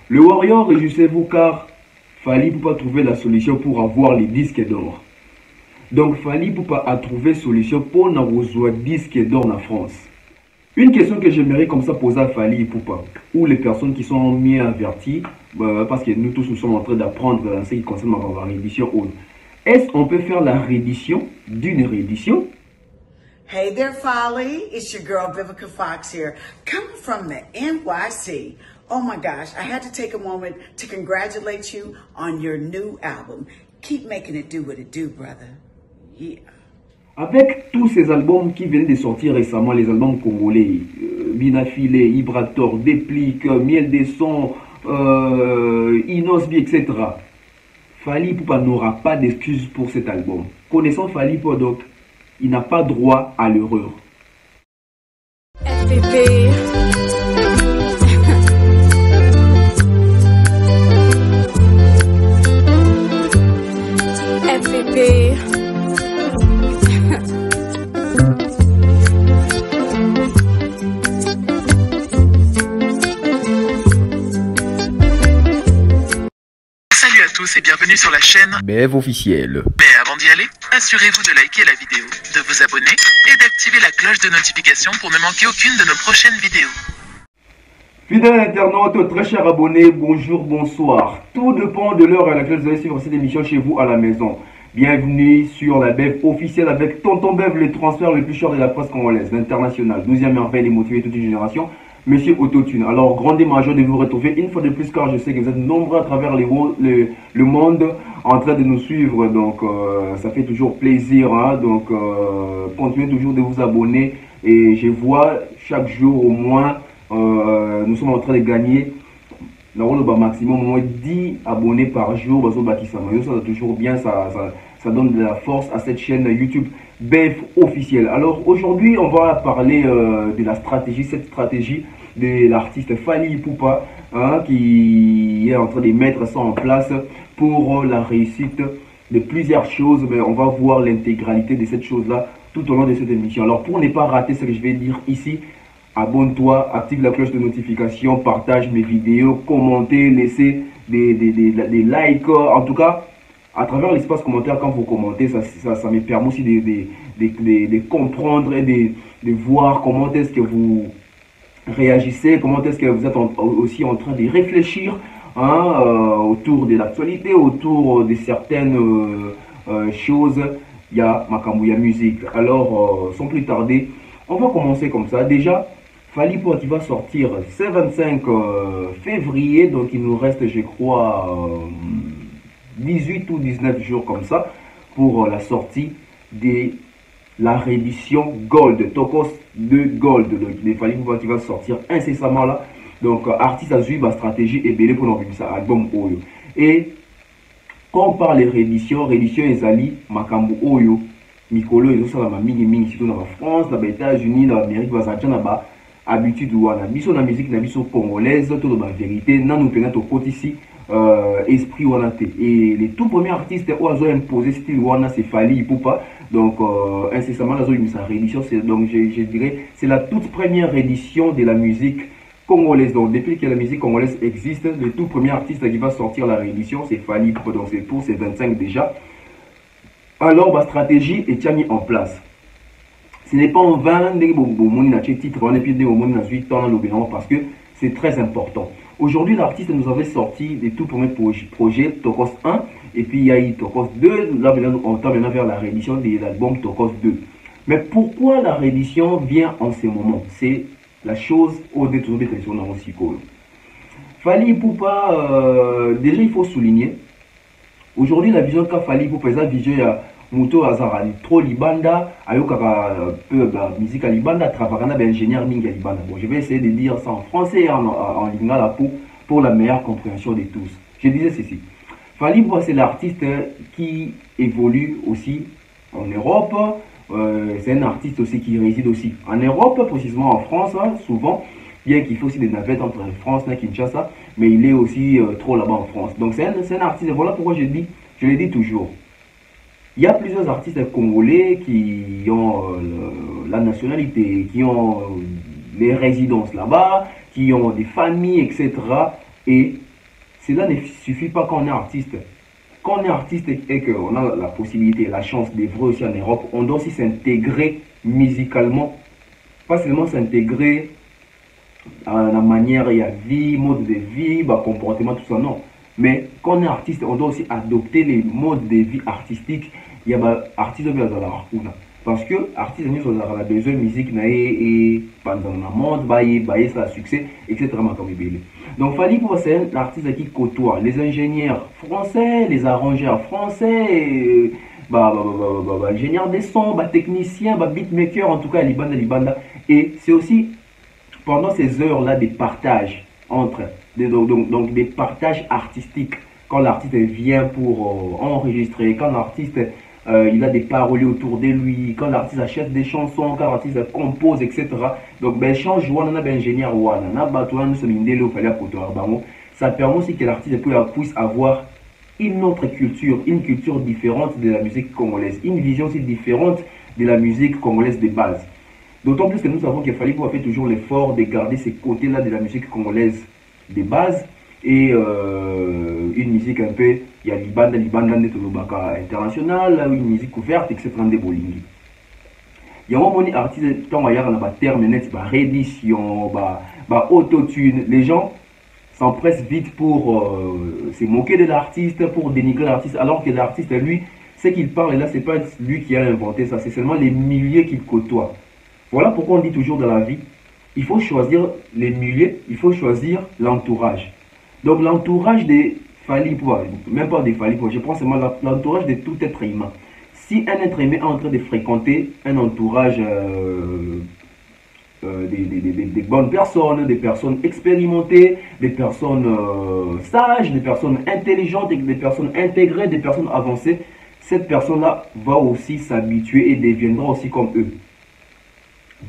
Le Warrior, réjouissez-vous car Fally Ipupa trouver la solution pour avoir les disques d'or. Donc Fally Ipupa a trouvé solution pour avoir disque d'or en France. Une question que j'aimerais comme ça poser à Fally Ipupa, ou les personnes qui sont mieux averties, parce que nous tous nous sommes en train d'apprendre ce qui concerne la réédition. Est-ce qu'on peut faire la réédition d'une réédition? Hey there, Fally. It's your girl, Vivica Fox here, coming from the NYC. Oh my gosh, I had to take a moment to congratulate you on your new album. Keep making it do what it do, brother. Yeah. Avec tous ces albums qui viennent de sortir récemment, les albums congolais, Binafilé, Ibrator, Déplique, Miel des Sons, Inosbi, etc. Fally Ipupa n'aura pas d'excuses pour cet album. Connaissant Fally Ipupa, donc, il n'a pas droit à l'erreur. FPP. FPP. Salut à tous et bienvenue sur la chaîne BF officiel. Mais avant d'y aller, assurez-vous de liker la vidéo, de vous abonner et d'activer la cloche de notification pour ne manquer aucune de nos prochaines vidéos. Fidèles internautes, très chers abonnés, bonjour, bonsoir. Tout dépend de l'heure à laquelle vous allez suivre cette émission chez vous à la maison. Bienvenue sur la BF officielle avec Tonton Bev, le transfert le plus cher de la presse congolaise, l'international, 12e merveille et motivé toute une génération, Monsieur Autotune. Alors, grande et majeur de vous retrouver une fois de plus car je sais que vous êtes nombreux à travers le monde en train de nous suivre. Donc, ça fait toujours plaisir. Hein? Donc, continuez toujours de vous abonner. Et je vois chaque jour au moins, nous sommes en train de gagner le maximum au moins 10 abonnés par jour. Ça toujours bien, ça donne de la force à cette chaîne YouTube BF officielle. Alors aujourd'hui on va parler de la stratégie, cette stratégie de l'artiste Fally Ipupa, hein, qui est en train de mettre ça en place pour la réussite de plusieurs choses, mais on va voir l'intégralité de cette chose là tout au long de cette émission. Alors pour ne pas rater ce que je vais dire ici, abonne-toi, active la cloche de notification, partage mes vidéos, commentez, laissez des likes, en tout cas à travers l'espace commentaire. Quand vous commentez, ça me permet aussi de comprendre et de voir comment est-ce que vous réagissez, comment est-ce que vous êtes aussi en train de réfléchir, hein, autour de l'actualité, autour de certaines choses. Il y a Makambu, il y a musique. Alors, sans plus tarder, on va commencer comme ça. Déjà, Fally Ipupa qui va sortir ce 25 février, donc il nous reste, je crois, 18 ou 19 jours comme ça pour la sortie de la réédition Gold, Tokos 2 Gold de Fally Ipupa qui va sortir incessamment là. Donc artiste a suivi ma stratégie et belé pour nous ça album Oyo. Et quand on parle de réédition ezali makambu Oyo mikolo ezo sala ma mingi surtout dans la France, dans les États-Unis, dans l'Amérique, bazanja ba habitude wana biso na musique na biso congolaise to de la vérité na nous tenons au côté ici esprit wana te. Et les tout premiers artistes où ils ont imposé style wana c'est Fally Ipupa. Donc incessamment là ils sa réédition, c'est donc je dirais c'est la toute première édition de la musique congolaise. Donc depuis que la musique congolaise existe, le tout premier artiste qui va sortir la réédition c'est Fally Ipupa. Donc c'est pour ces 25 déjà. Alors ma stratégie est mis en place. Ce n'est pas en vain que titre parce que c'est très important. Aujourd'hui, l'artiste nous avait sorti des tout premiers projets Tokos 1 et puis il y a eu Tokos 2. Là, on tend maintenant vers la réédition de l'album Tokos 2. Mais pourquoi la réédition vient en ce moment? C'est la chose au détour des télévisions dans aussi. Fally Ipupa, déjà il faut souligner. Aujourd'hui, la vision qu'a Fally Ipupa, la vision Muto Azara, trop Libanda, Ayokaka peu musique à Libanda, travaillant ingénieur Minga Libanda. Bon, je vais essayer de dire ça en français et en lingala pour la meilleure compréhension de tous. Je disais ceci. Fally Ipupa, c'est l'artiste qui évolue aussi en Europe. C'est un artiste aussi qui réside aussi en Europe, précisément en France, hein, souvent. Bien qu'il faut aussi des navettes entre France et Kinshasa, mais il est aussi trop là-bas en France. Donc c'est un artiste, voilà pourquoi je le dis toujours. Il y a plusieurs artistes congolais qui ont la nationalité, qui ont les résidences là-bas, qui ont des familles, etc. Et cela ne suffit pas quand on est artiste. Quand on est artiste et qu'on a la possibilité, la chance d'œuvrer aussi en Europe, on doit aussi s'intégrer musicalement. Pas seulement s'intégrer à la manière et à vie, mode de vie, bah, comportement, tout ça, non. Mais quand on est artiste, on doit aussi adopter les modes de vie artistiques. Il y a des artistes qui ont parce que artiste nous ont besoin de musique et pendant le monde ça succès etc. Donc Fally Ipupa c'est un artiste qui côtoie les ingénieurs français, les arrangeurs français, ingénieurs des sons, techniciens, beatmakers, en tout cas libanda. Et c'est aussi pendant ces heures là des partages entre donc des partages artistiques quand l'artiste vient pour enregistrer, quand l'artiste il a des paroliers autour de lui, quand l'artiste achète des chansons, quand l'artiste compose, etc. Donc, ben, change, ingénieur, ça permet aussi que l'artiste puisse avoir une autre culture, une culture différente de la musique congolaise, une vision aussi différente de la musique congolaise de base. D'autant plus que nous savons qu'il fallait pouvoir faire toujours l'effort de garder ces côtés-là de la musique congolaise de base et une musique un peu, il y a libanda international, une musique ouverte, etc. de Bolingi. Il y a un moment artiste tant il y a un terme net, réédition, autotune. Les gens s'empressent vite pour se moquer de l'artiste, pour dénigrer l'artiste, alors que l'artiste, lui, ce qu'il parle là, c'est pas lui qui a inventé ça, c'est seulement les milieux qu'il côtoie. Voilà pourquoi on dit toujours dans la vie, il faut choisir les milieux, il faut choisir l'entourage. Donc l'entourage des Fally Ipupa, même pas des Fally Ipupa, je prends seulement l'entourage de tout être humain. Si un être humain est en train de fréquenter un entourage des bonnes personnes, des personnes expérimentées, des personnes sages, des personnes intelligentes, des personnes intégrées, des personnes avancées, cette personne-là va aussi s'habituer et deviendra aussi comme eux.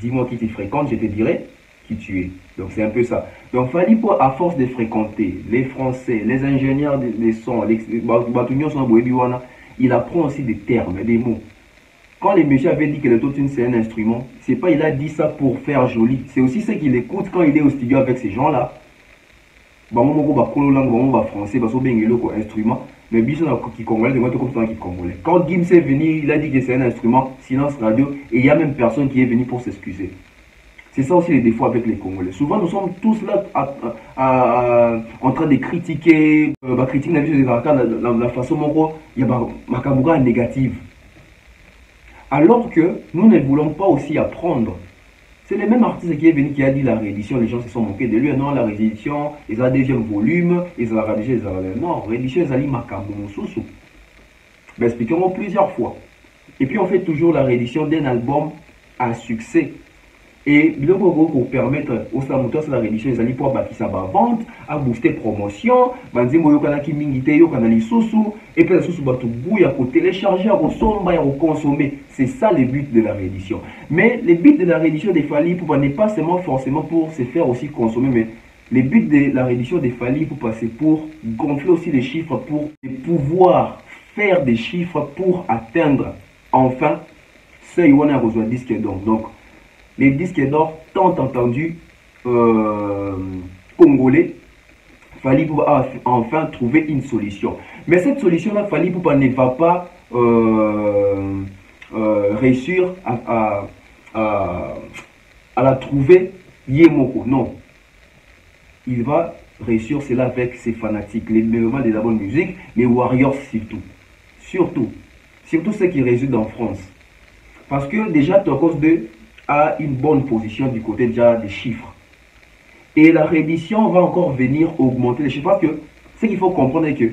Dis-moi qui tu fréquentes, je te dirai qui tu es. Donc c'est un peu ça. Donc Fally Ipupa, à force de fréquenter les Français, les ingénieurs des sons, il apprend aussi des termes, des mots. Quand les messieurs avaient dit que l'autotune c'est un instrument, c'est pas il a dit ça pour faire joli. C'est aussi ce qu'il écoute quand il est au studio avec ces gens-là. Français, instrument. Mais quand Gims est venu, il a dit que c'est un instrument, silence radio, et il y a même personne qui est venu pour s'excuser. C'est ça aussi les défauts avec les Congolais. Souvent, nous sommes tous là en train de critiquer, la façon dont il y a Makamura négative. Alors que nous ne voulons pas aussi apprendre. C'est le même artiste qui est venu qui a dit la réédition, les gens se sont moqués de lui. Non, la réédition, ils ont un deuxième volume, ils ont la réédition, ils ont la non, réédition, ils ont dit Makamura Soussou. Ben, expliquons plusieurs fois. Et puis on fait toujours la réédition d'un album à succès. Et le pour permettre aux Samouteurs la réédition, ils allaient pouvoir bâtir sa vente, à booster promotion, banzi moyokana ki mingite yokana li sousou, et puis la sousou batu bouille à télécharger, à consommer, à consommer. C'est ça le but de la réédition. Mais le but de la réédition des Fally Ipupa n'est pas seulement forcément pour se faire aussi consommer, mais le but de la réédition des Fally Ipupa c'est pour gonfler aussi les chiffres, pour pouvoir faire des chiffres pour atteindre enfin ce qu'on a besoin de disque d'or. Donc les disques d'or tant entendus congolais, Fally Ipupa a enfin trouvé une solution. Mais cette solution-là, Fally Ipupa ne va pas réussir à la trouver Yemoko. Non. Il va réussir cela avec ses fanatiques, les mouvements de la bonne musique, les Warriors surtout. Surtout ceux qui résident en France. Parce que déjà, Tokos 2 a une bonne position du côté déjà des chiffres. Et la réédition va encore venir augmenter les chiffres. Parce que ce qu'il faut comprendre est que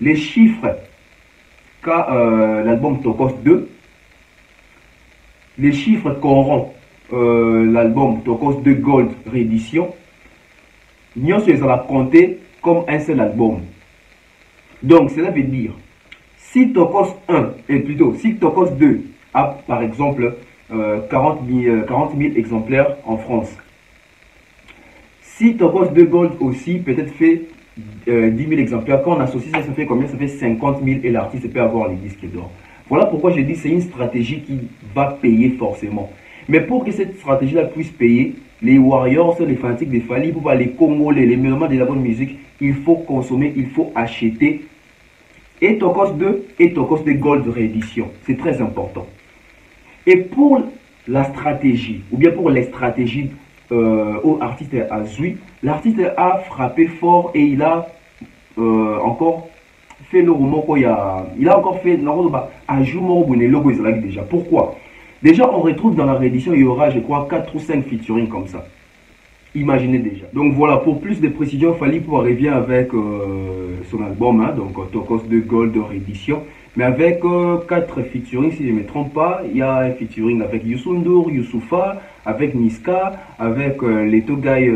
les chiffres qu'a l'album Tokos 2, les chiffres qu'auront l'album Tokos 2 Gold réédition, nous allons compter comme un seul album. Donc cela veut dire, si Tokos 1, et plutôt si Tokos 2 a par exemple 40 000 exemplaires en France. Si Tokos 2 Gold aussi peut-être fait 10 000 exemplaires, quand on associe ça, ça fait combien? Ça fait 50 000 et l'artiste peut avoir les disques d'or. Voilà pourquoi je dis que c'est une stratégie qui va payer forcément. Mais pour que cette stratégie-là puisse payer, les Warriors, les fanatiques de Fally Ipupa, les Congolais, les mélomanes de la bonne musique, il faut consommer, il faut acheter et Tokos 2 et Tokos 2 Gold réédition. C'est très important. Et pour la stratégie, ou bien pour les stratégies aux artistes Azui, l'artiste a frappé fort et il a encore fait le roman qu'il il a encore fait ajout déjà. Pourquoi? Déjà, on retrouve dans la réédition, il y aura, je crois, 4 ou 5 featuring comme ça. Imaginez déjà. Donc voilà, pour plus de précisions, Fally Ipupa revient avec son album, hein, donc Tokos 2 Gold réédition. Mais avec 4 featuring, si je ne me trompe pas, il y a un featuring avec Youssou N'Dour, Youssoufa, avec Niska, avec les Togay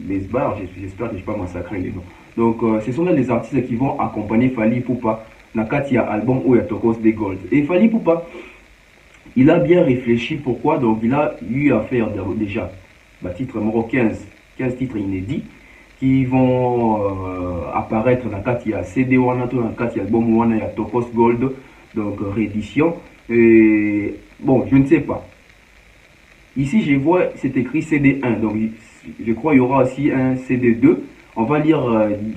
Besbar, j'espère que je ne vais pas massacrer les noms. Donc ce sont là les artistes qui vont accompagner Fally Ipupa dans le album où il y a Tokos 2 Gold. Et Fally Ipupa, il a bien réfléchi pourquoi, donc il a eu à faire déjà titre numéro 15 titres inédits qui vont apparaître dans le CD Wana, dans le album Wana, il y a Tokos Gold, donc réédition. Et bon, je ne sais pas. Ici, je vois, c'est écrit CD1, donc je crois qu'il y aura aussi un CD2. On va lire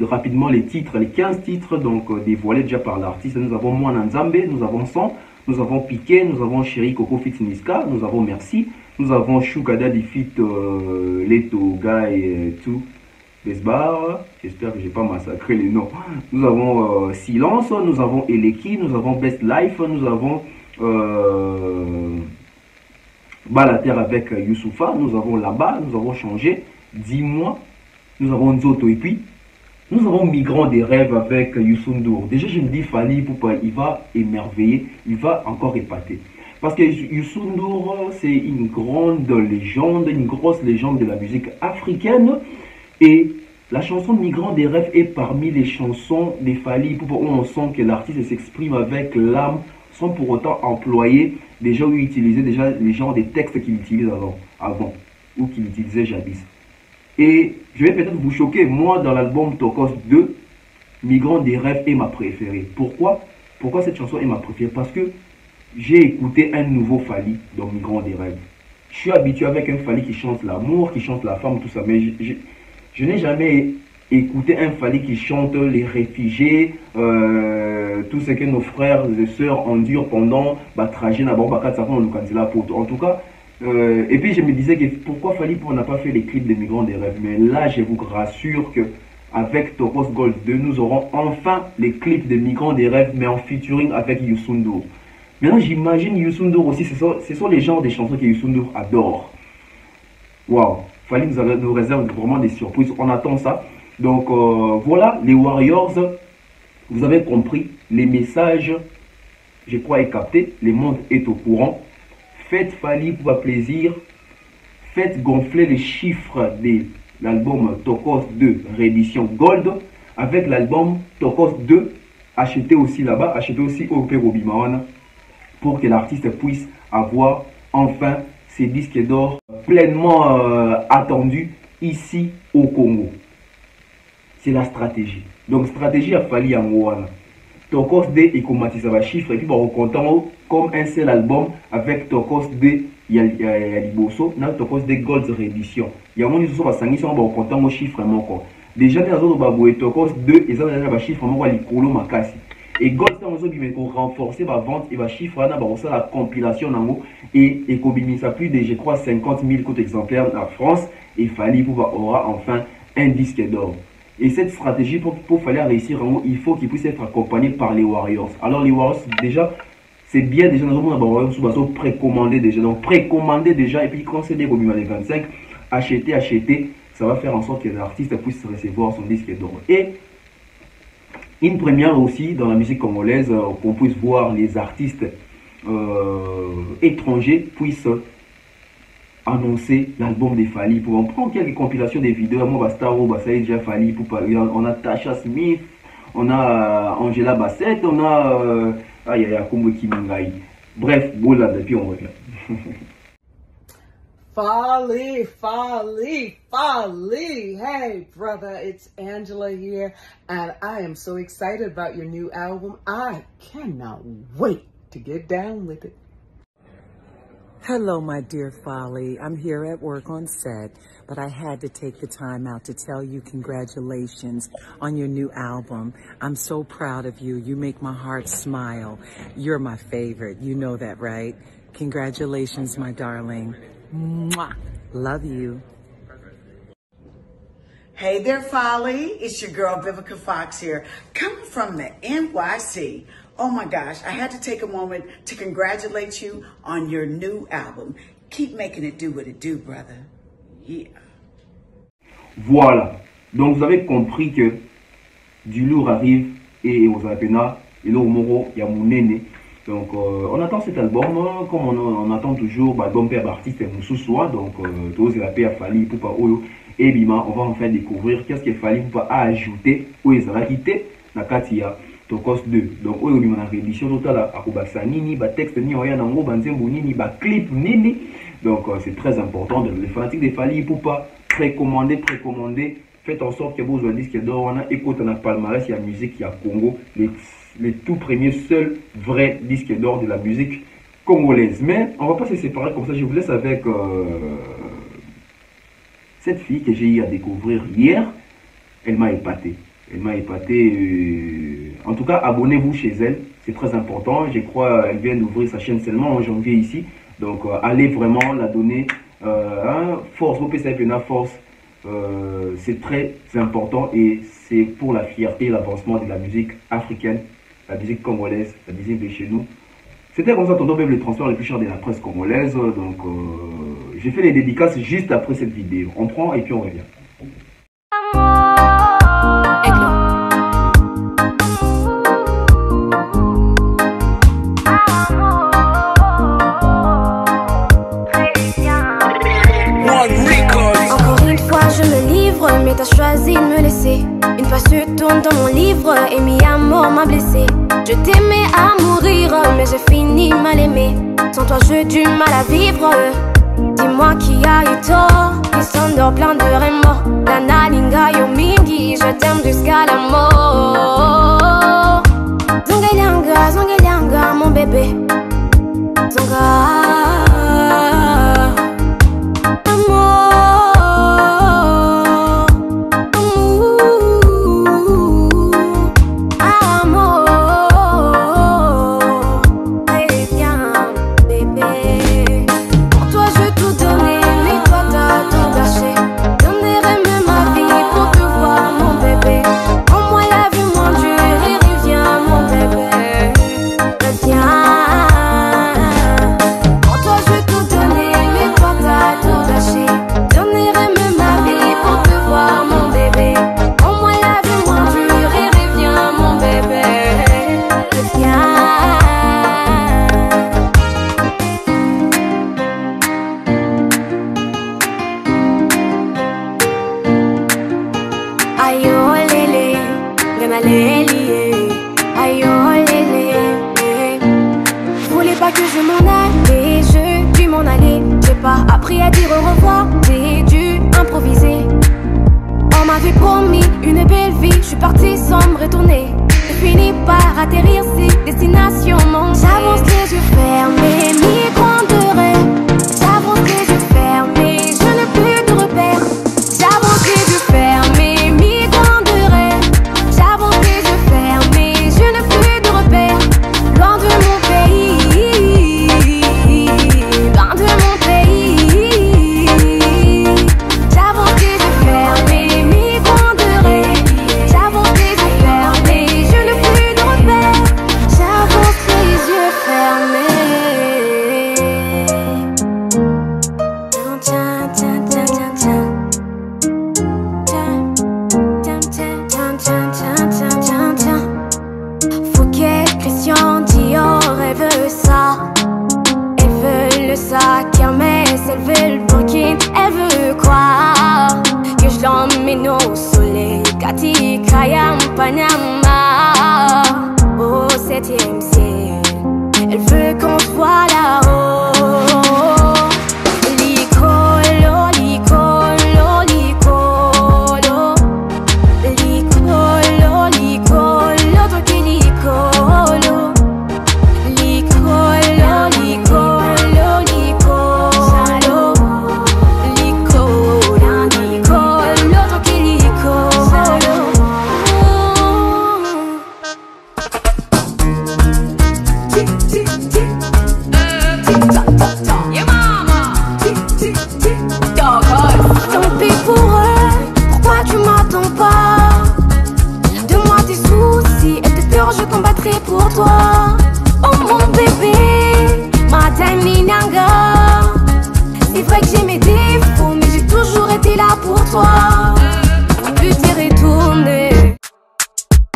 rapidement les titres, les 15 titres donc dévoilés déjà par l'artiste. Nous avons Mwana Nzambe, nous avons Son, nous avons Piqué, nous avons Chéri Coco Fit Niska, nous avons Merci, nous avons Shukada di Fit Leto Guy et tout. Besbar, j'espère que je n'ai pas massacré les noms. Nous avons Silence, nous avons Eleki, nous avons Best Life, nous avons Balater avec Youssoufa, nous avons Là-bas, nous avons Changé, Dis-moi, nous avons Nzoto et puis nous avons Migrant des rêves avec Youssou N'Dour. Déjà je me dis Fally Ipupa, il va émerveiller, il va encore épater. Parce que Youssou N'Dour c'est une grande légende, une grosse légende de la musique africaine. Et la chanson Migrant des rêves est parmi les chansons des Fally Ipupa où on sent que l'artiste s'exprime avec l'âme sans pour autant employer déjà ou utiliser déjà les genres des textes qu'il utilise avant ou qu'il utilisait jadis. Et je vais peut-être vous choquer, moi dans l'album Tokos 2, Migrant des rêves est ma préférée. Pourquoi cette chanson est ma préférée? Parce que j'ai écouté un nouveau Fally dans Migrant des rêves. Je suis habitué avec un Fally qui chante l'amour, qui chante la femme, tout ça, mais je n'ai jamais écouté un Fally qui chante les réfugiés, tout ce que nos frères et sœurs endurent pendant le trajet dans en tout cas, et puis je me disais que pourquoi Fally Ipupa n'a pas fait les clips des Migrants des rêves. Mais là, je vous rassure que avec Tokos Gold 2, nous aurons enfin les clips des Migrants des rêves, mais en featuring avec Youssou N'Dour. Maintenant, j'imagine Youssou N'Dour aussi, ce sont les genres des chansons que Youssou N'Dour adore. Waouh! Fally nous réserve vraiment des surprises, on attend ça. Donc voilà, les Warriors, vous avez compris, les messages, je crois, est capté, le monde est au courant. Faites Fally Ipupa plaisir, faites gonfler les chiffres de l'album Tokos 2 réédition Gold avec l'album Tokos 2, achetez aussi là-bas, achetez aussi au Perobimawana pour que l'artiste puisse avoir enfin ces disques d'or pleinement attendus ici au Congo. C'est la stratégie. Donc stratégie a fallu en Wana. Tokos 2 et comment ça va chiffre et puis on content comme un seul album avec Tokos 2 il y a Liboso, na Tokos 2 Gold réédition. Il y a mon iso ba sangi so ba content au chiffre moko. Déjà dans autres baboué Tokos 2 et ça va chiffre moko likolo makasi. Et Gold ça on dit qu'on renforcer la vente et va chiffre na ba ça la compilation nango et ça plus de je crois 50 000 copies exemplaires en France et Fally Ipupa aura enfin un disque d'or. Et cette stratégie, pour falloir réussir, il faut qu'il puisse être accompagné par les Warriors. Alors les Warriors, déjà, c'est bien déjà dans le monde, on précommandé déjà. Donc précommandé déjà, et puis quand c'est des les 25, acheter, ça va faire en sorte que l'artiste puisse recevoir son disque d'or. Et une première aussi dans la musique congolaise, qu'on puisse voir les artistes étrangers puissent annoncer l'album de Fally Ipupa. On prend quelques compilations des vidéos. Moi, Bastaro, Bassay, déjà Fally Ipupa. On a Tasha Smith, on a Angela Bassett, on a Kombo Kimangai. Bref, voilà, depuis on revient. Fally. Hey, brother, it's Angela here, and I am so excited about your new album. I cannot wait to get down with it. Hello, my dear Folly. I'm here at work on set, but I had to take the time out to tell you congratulations on your new album. I'm so proud of you. You make my heart smile. You're my favorite. You know that, right? Congratulations, my darling. Mwah. Love you. Hey there, Folly. It's your girl, Vivica Fox here, coming from the NYC. Oh my gosh, I had to take a moment to congratulate you on your new album. Keep making it do what it do, brother. Yeah. Voilà. Donc vous avez compris que du lourd arrive et Ozapena et Moro Yamounene. Donc on attend cet album, comme on attend toujours l'album Père Artiste et Moussoussoua. Donc tous la paix à Fali pour pas Oyo et Bima. On va enfin découvrir qu'est-ce qu'il fallait pour pas ajouter ou les quitté na Katia. Tokos 2. Donc, on a une réédition totale à Kubasa Nini, ba texte ni oya nango, banzembo nini, ba clip nini. Donc, c'est très important. Les fanatiques des Fali, pour pas précommander. Faites en sorte que vous avez un disque d'or. On a écouté dans palmarès, il y a musique, il y a Congo. Les tout premiers, seuls vrais disques d'or de la musique congolaise. Mais, on va pas se séparer comme ça. Je vous laisse avec cette fille que j'ai eu à découvrir hier. Elle m'a épaté. En tout cas, abonnez-vous chez elle, c'est très important. Je crois qu'elle vient d'ouvrir sa chaîne seulement en janvier ici. Donc, allez vraiment la donner force, force. C'est très important et c'est pour la fierté et l'avancement de la musique africaine, la musique congolaise, la musique de chez nous. C'était comme ça, tonton Beb, les transferts les plus chers de la presse congolaise. Donc, j'ai fait les dédicaces juste après cette vidéo. On prend et puis on revient. Mais t'as choisi de me laisser. Une page se tourne dans mon livre et mi amour m'a blessé. Je t'aimais à mourir, mais j'ai fini mal aimé. Sans toi j'ai du mal à vivre. Dis-moi qui a eu tort. Il s'endort plein de remords. Lana linga yo mingi, je t'aime jusqu'à la mort. Zonga, mon bébé. Zonga. Voulais pas que je m'en aille, je dû m'en aller. J'ai pas appris à dire au revoir, j'ai dû improviser. On m'avait promis une belle vie, je suis partie sans me retourner. J'ai fini par atterrir si destination mon. J'avance les yeux fermés, ni point de rêve. J'avance les yeux fermés, je n'ai plus de repères. J'avance les yeux fermés, mi point de rêve. J'avance les yeux fermés, je n'ai plus de repères. Loin de mon pays, loin de mon pays. J'avance les yeux fermés, mi point de rêve. J'avance les yeux fermés, je n'ai plus de repères. J'avance les yeux fermés. Tiens, tiens, tiens, tiens, tiens. Fouquet, Christian, Dior, elle veut ça. Elle veut le sac Hermès, elle veut le Burkina. Elle veut croire que je l'emmène au soleil. Kati, Kayam, Panama. Au 7e ciel, elle veut qu'on se voit là-haut. Licolo,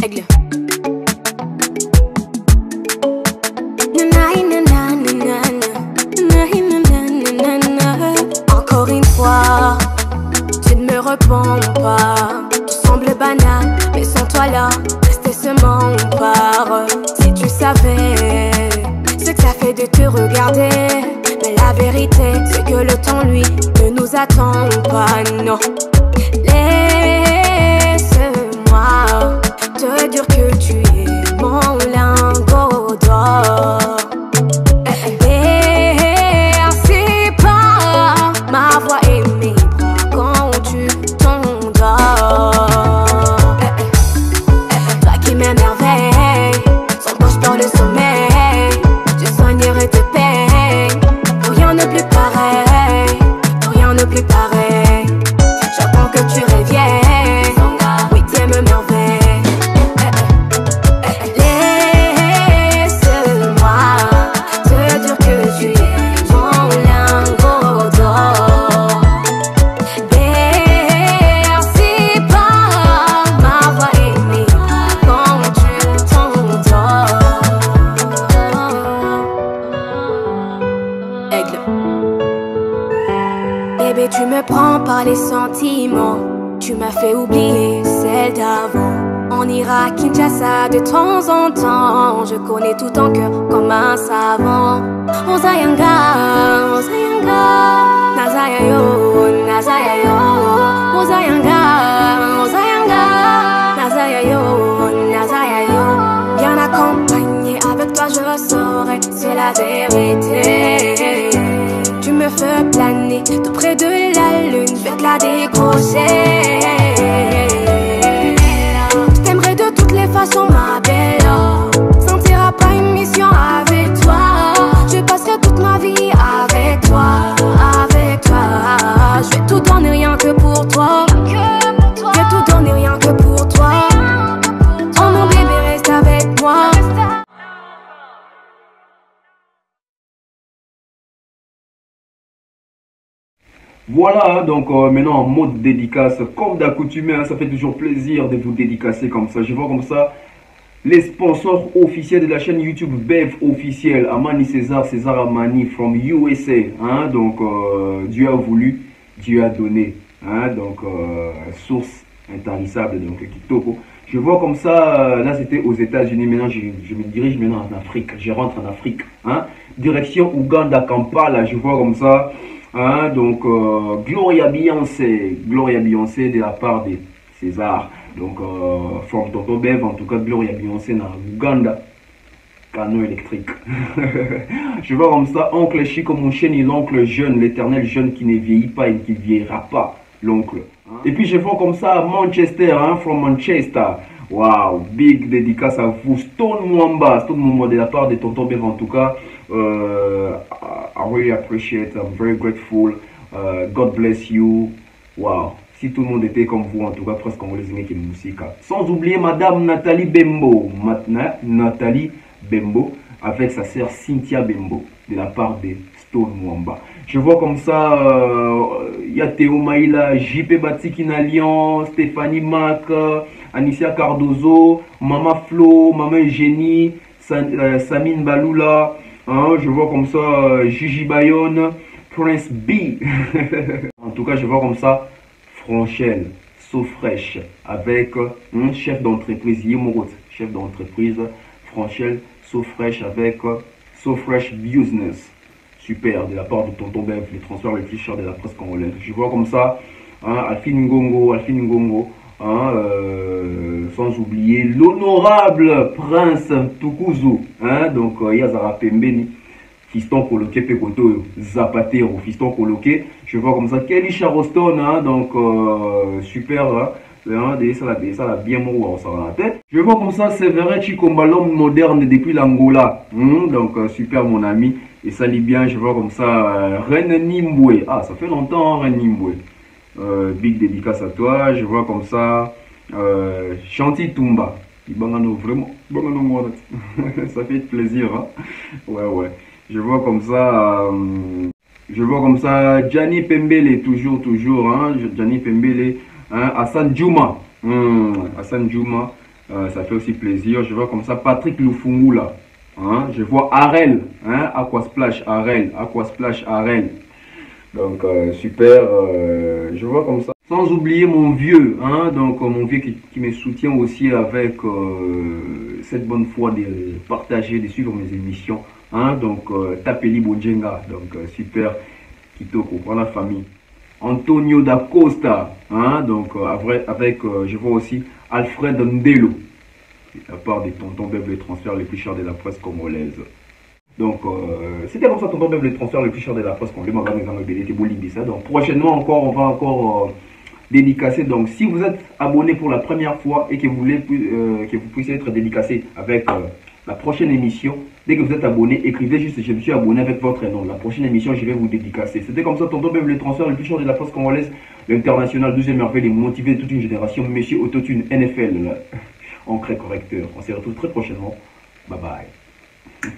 Aigle. Encore une fois, tu ne me réponds pas. Tu sembles banal, mais sans toi là, rester seulement on part. Si tu savais ce que ça fait de te regarder, mais la vérité, c'est que le temps, lui, ne nous attend pas, non. Laisse-moi te dire que tu es mon lingot d'or. Bercé par ma voix et mes bras quand tu t'endors. Toi qui m'émerveille, sans poche pour le sommeil, je soignerai tes peines. Pour rien ne plus pareil, pour rien ne plus pareil. J'attends que tu reviennes, huitième merveille. Laisse-moi te dire que tu es mon lingot d'or. Bercé par ma voix et mes bras quand tu t'endors. Aigle. Bébé, tu me prends par les sentiments. Tu m'as fait oublier celle d'avant. On ira à Kinshasa de temps en temps. Je connais tout ton cœur comme un savant. Ozayanga, Ozayanga, Nazaya yo, Nazaya yo. Ozayanga, Ozayanga, Nazaya yo, Nazaya yo. Bien accompagné, avec toi je saurai, c'est la vérité. Tu me fais planer tout près de la lune, je vais te la décrocher. Je t'aimerai de toutes les façons, ma belle. Sentira pas une mission avec toi. Je passerai toute ma vie avec toi, avec toi. Je vais tout donner rien que pour toi. Je vais tout donner rien que pour toi. Oh mon bébé, reste avec moi. Voilà, donc maintenant en mode dédicace, comme d'accoutumé, hein, ça fait toujours plaisir de vous dédicacer comme ça. Je vois comme ça les sponsors officiels de la chaîne YouTube Bev officielle, Amani César, César Amani from USA. Hein, donc Dieu a voulu, Dieu a donné. Hein, donc source intarissable, donc Kitoko. Je vois comme ça, là c'était aux États-Unis, maintenant je me dirige maintenant en Afrique, je rentre en Afrique. Hein, direction Ouganda, Kampala, je vois comme ça. Hein, donc Gloria Beyoncé de la part de César, donc from Tonton Bev, en tout cas Gloria Beyoncé dans Uganda, canon électrique. Je vois comme ça oncle Chico mon chéri, l'oncle jeune, l'éternel jeune qui ne vieillit pas et qui ne vieillira pas, l'oncle. Hein? Et puis je vois comme ça Manchester, hein, from Manchester. Wow, big dédicace à vous, Stone Mwamba de la part de Tonton Bev, en tout cas. I really appreciate, I'm very grateful. God bless you. Wow, si tout le monde était comme vous, en tout cas, presque on les qui musique. Sans oublier Madame Nathalie Bembo, Nathalie Bembo, avec sa sœur Cynthia Bembo, de la part de Stone Mwamba. Je vois comme ça, il y a Théo Maïla, JP Batikina Lyon, Stéphanie Mac, Anicia Cardozo, Mama Flo, Maman Eugénie, Samine Baloula. Hein, je vois comme ça Gigi Bayonne, Prince B. En tout cas, je vois comme ça Franchel, Sofresh, avec chef d'entreprise, Yemorot, chef d'entreprise, Franchel, Sofresh, avec Sofresh Business. Super, de la part de Tonton Bev, les transferts les plus chers de la presse congolaise. Je vois comme ça Alphine Ngongo, hein, sans oublier l'honorable Prince Tukuzu, hein, donc Yazara Pembeni, fiston coloqué Pekoto Zapatero, fiston coloqué. Je vois comme ça Kelly Charoston, hein, donc super, hein, ça l'a bien mou ça la tête. Je vois comme ça Séverin Chikomba, l'homme moderne depuis l'Angola, donc super mon ami, et ça lit bien. Je vois comme ça Reine Nimbwe, ah ça fait longtemps, hein, Reine Nimbwe. Big dédicace à toi. Je vois comme ça Chanty Tumba, vraiment ça fait plaisir, hein? Ouais. Je vois comme ça Gianni Pembele, toujours hein, Gianni Pembele, hein? Hassan Djouma, Ça fait aussi plaisir. Je vois comme ça Patrick Lufungula. Hein? Je vois Arel. Hein? Aquasplash Arel. Aquasplash Arel. Donc, super. Je vois comme ça. Sans oublier mon vieux. Hein? Donc, mon vieux qui me soutient aussi avec cette bonne foi de partager, de suivre mes émissions. Hein? Donc, Tapeli Bojenga. Donc, super. Kitoko. Pour la famille. Antonio da Costa, hein, donc avec je vois aussi Alfred Ndelo, à part des Tonton Beb, les transferts les plus chers de la presse congolaise. Donc c'était comme ça Tonton Beb, les transferts les plus chers de la presse congolaise. Donc prochainement encore, on va encore dédicacer. Donc si vous êtes abonné pour la première fois et que vous voulez que vous puissiez être dédicacé avec la prochaine émission, dès que vous êtes abonné, écrivez juste je me suis abonné avec votre nom. La prochaine émission, je vais vous dédicacer. C'était comme ça, Tonton Beb, le transfert le plus cher de la presse congolaise, l'international, 12e merveille, motivé de toute une génération, Monsieur Autotune NFL, ancré correcteur. On se retrouve très prochainement. Bye bye.